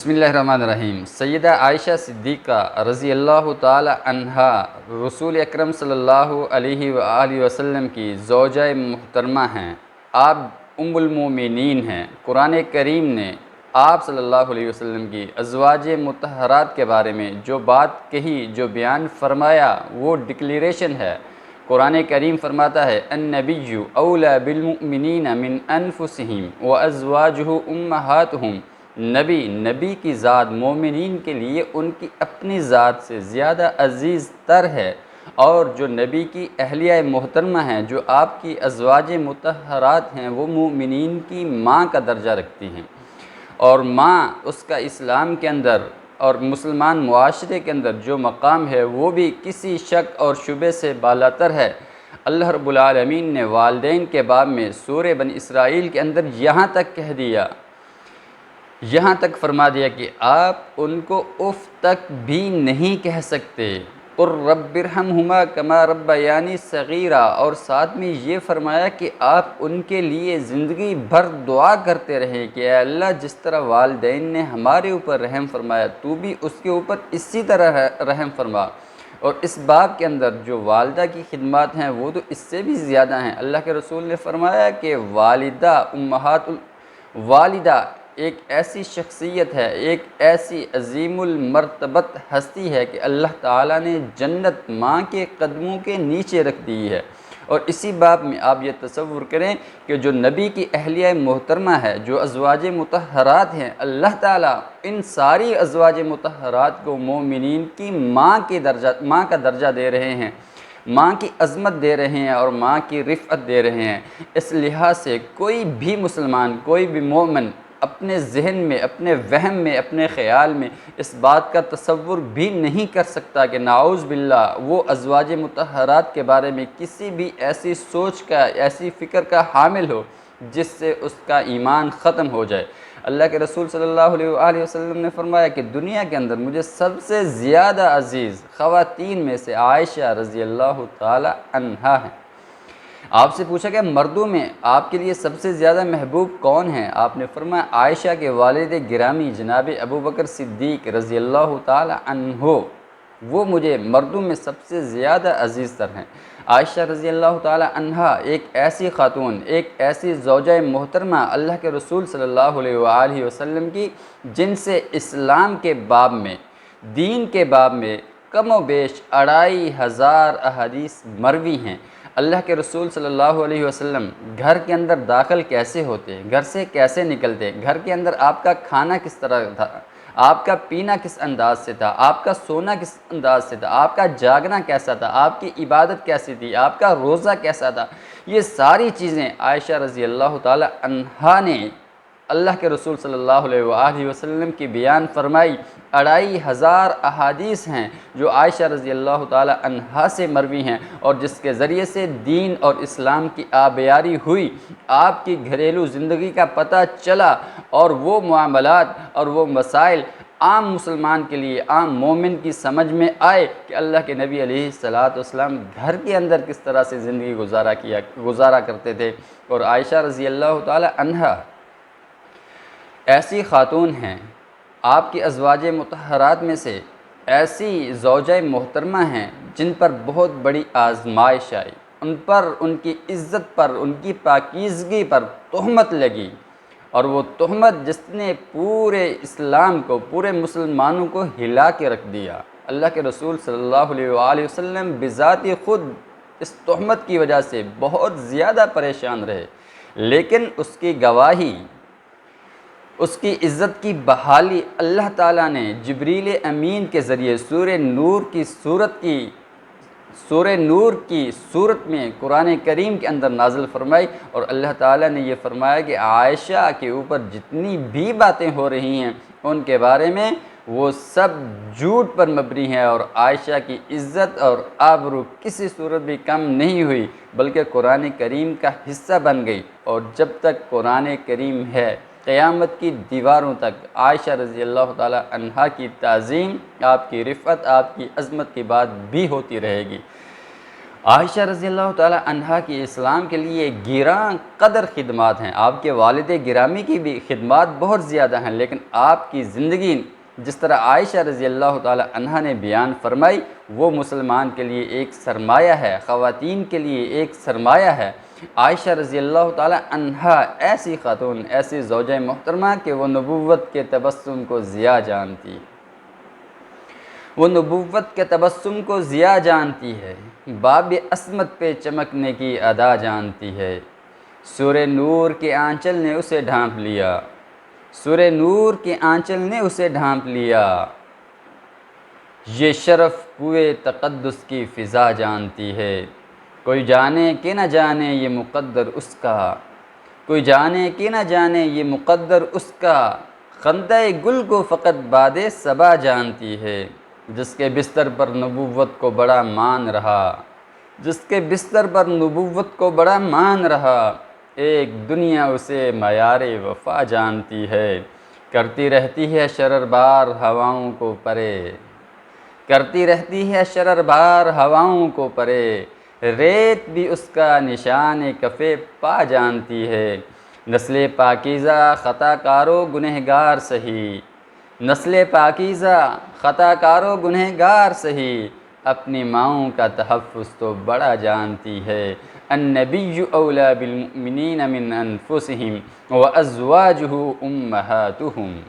بسم اللہ الرحمن الرحیم۔ سیدہ عائشہ صدیقہ رضی اللہ تعالی عنہا رسول اکرم صلی اللہ علیہ وآلہ وسلم کی زوجہ محترمہ ہیں۔ آپ ام المومنین ہیں۔ قرآن کریم نے آپ صلی اللہ علیہ وسلم کی ازواج مطہرات کے بارے میں جو بات کہی، جو بیان فرمایا، وہ ڈکلیریشن ہے۔ قرآن کریم فرماتا ہے النبی اولی بالمؤمنین من انفسہم وازواجہ امہاتہم۔ نبی کی ذات مومنین کے لیے ان کی اپنی ذات سے زیادہ عزیز تر ہے، اور جو نبی کی اہلیہ محترمہ ہیں، جو آپ کی ازواج مطہرات ہیں، وہ مومنین کی ماں کا درجہ رکھتی ہیں، اور ماں اس کا اسلام کے اندر اور مسلمان معاشرے کے اندر جو مقام ہے وہ بھی کسی شک اور شبہ سے بالاتر ہے۔ اللہ رب العالمین نے والدین کے باب میں سورہ بنی اسرائیل کے اندر یہاں تک فرما دیا کہ آپ ان کو اف تک بھی نہیں کہہ سکتے۔ قُل رَبِّ ارْحَمْهُمَا كَمَا رَبَّيَانِي صَغِيرًا، اور ساتھ میں یہ فرمایا کہ آپ ان کے لیے زندگی بھر دعا کرتے رہیں کہ اے اللہ، جس طرح والدین نے ہمارے اوپر رحم فرمایا، تو بھی اس کے اوپر اسی طرح رحم فرما۔ اور اس باب کے اندر جو والدہ کی خدمات ہیں وہ تو اس سے بھی زیادہ ہیں۔ اللہ کے رسول نے فرمایا کہ والدہ ایک ایسی شخصیت ہے، ایک ایسی عظیم المرتبت ہستی ہے کہ اللہ تعالیٰ نے جنت ماں کے قدموں کے نیچے رکھ دی ہے۔ اور اسی باب میں آپ یہ تصور کریں کہ جو نبی کی اہلیہ محترمہ ہے، جو ازواج مطہرات ہیں، اللہ تعالیٰ ان ساری ازواج مطہرات کو مومنین کی ماں کا درجہ دے رہے ہیں، ماں کی عظمت دے رہے ہیں اور ماں کی رفعت دے رہے ہیں۔ اس لحاظ سے کوئی بھی مسلمان، کوئی بھی مومن اپنے ذہن میں، اپنے وہم میں، اپنے خیال میں اس بات کا تصور بھی نہیں کر سکتا کہ نعوذ باللہ وہ ازواج مطہرات کے بارے میں کسی بھی ایسی سوچ کا، ایسی فکر کا حامل ہو جس سے اس کا ایمان ختم ہو جائے۔ اللہ کے رسول صلی اللہ علیہ وآلہ وسلم نے فرمایا کہ دنیا کے اندر مجھے سب سے زیادہ عزیز خواتین میں سے عائشہ رضی اللہ تعالی عنہا ہیں۔ آپ سے پوچھا کہ مردوں میں آپ کے لیے سب سے زیادہ محبوب کون ہیں؟ آپ نے فرمایا عائشہ کے والد گرامی جناب ابوبکر صدیق رضی اللہ تعالی عنہ، وہ مجھے مردوں میں سب سے زیادہ عزیز تر ہیں۔ عائشہ رضی اللہ تعالی عنہا ایک ایسی خاتون، ایک ایسی زوجہ محترمہ اللہ کے رسول صلی اللہ علیہ وآلہ وسلم کی، جن سے اسلام کے باب میں، دین کے باب میں کم و بیش 2500 احادیث مروی ہیں۔ اللہ کے رسول صلی اللہ علیہ وسلم گھر کے اندر داخل کیسے ہوتے، گھر سے کیسے نکلتے، گھر کے اندر آپ کا کھانا کس طرح تھا، آپ کا پینا کس انداز سے تھا، آپ کا سونا کس انداز سے تھا، آپ کا جاگنا کیسا تھا، آپ کی عبادت کیسی تھی، آپ کا روزہ کیسا تھا، یہ ساری چیزیں عائشہ رضی اللہ تعالی عنہا نے اللہ کے رسول صلی اللہ علیہ وآلہ وسلم کی بیان فرمائی۔ 2500 احادیث ہیں جو عائشہ رضی اللہ تعالی عنہا سے مروی ہیں، اور جس کے ذریعے سے دین اور اسلام کی آبیاری ہوئی، آپ کی گھریلو زندگی کا پتہ چلا، اور وہ معاملات اور وہ مسائل عام مسلمان کے لیے، عام مومن کی سمجھ میں آئے کہ اللہ کے نبی علیہ السلام گھر کے اندر کس طرح سے زندگی گزارا کرتے تھے۔ اور عائشہ رضی اللہ تعالی عنہا ایسی خاتون ہیں، آپ کی ازواج مطہرات میں سے ایسی زوجہ محترمہ ہیں جن پر بہت بڑی آزمائش آئی، ان پر، ان کی عزت پر، ان کی پاکیزگی پر تہمت لگی، اور وہ تہمت جس نے پورے اسلام کو، پورے مسلمانوں کو ہلا کے رکھ دیا۔ اللہ کے رسول صلی اللہ علیہ وآلہ وسلم بذات خود اس تہمت کی وجہ سے بہت زیادہ پریشان رہے، لیکن اس کی گواہی، اس کی عزت کی بحالی اللہ تعالیٰ نے جبریل امین کے ذریعے سورہ نور کی صورت میں قرآن کریم کے اندر نازل فرمائی، اور اللہ تعالیٰ نے یہ فرمایا کہ عائشہ کے اوپر جتنی بھی باتیں ہو رہی ہیں ان کے بارے میں وہ سب جھوٹ پر مبنی ہیں، اور عائشہ کی عزت اور آبرو کسی صورت بھی کم نہیں ہوئی بلکہ قرآن کریم کا حصہ بن گئی۔ اور جب تک قرآن کریم ہے، قیامت کی دیواروں تک عائشہ رضی اللہ تعالی عنہا کی تعظیم، آپ کی رفعت، آپ کی عظمت کی بات بھی ہوتی رہے گی۔ عائشہ رضی اللہ تعالی عنہا کی اسلام کے لیے گراں قدر خدمات ہیں، آپ کے والد گرامی کی بھی خدمات بہت زیادہ ہیں، لیکن آپ کی زندگی جس طرح عائشہ رضی اللہ تعالی عنہا نے بیان فرمائی وہ مسلمان کے لیے ایک سرمایہ ہے، خواتین کے لیے ایک سرمایہ ہے۔ عائشہ رضی اللہ تعالی عنہا ایسی خاتون، ایسی زوجہ محترمہ کہ وہ نبوت کے تبسم کو ضیاء جانتی، وہ نبوت کے تبسم کو ضیاء جانتی ہے، باب عصمت پہ چمکنے کی ادا جانتی ہے۔ سورہ نور کے آنچل نے اسے ڈھانپ لیا، سورہ نور کے آنچل نے اسے ڈھانپ لیا۔ یہ شرف کوئے تقدس کی فضا جانتی ہے، کوئی جانے کہ نہ جانے یہ مقدر اس کا، کوئی جانے کہ نہ جانے یہ مقدر اس کا، خندۂ گل کو فقط باد صبا جانتی ہے۔ جس کے بستر پر نبوت کو بڑا مان رہا، جس کے بستر پر نبوت کو بڑا مان رہا، ایک دنیا اسے معیار وفا جانتی ہے۔ کرتی رہتی ہے شرر بار ہواؤں کو پرے، کرتی رہتی ہے شرر بار ہواؤں کو پرے، ریت بھی اس کا نشان کف پا جانتی ہے۔ نسل پاکیزہ خطا کارو گنہگار سہی، نسل پاکیزہ خطا کارو گنہگار سہی، اپنی ماؤں کا تحفظ تو بڑا جانتی ہے۔ النبی اولیٰ بالمؤمنین من انفسہم وازواجہ امہاتہم۔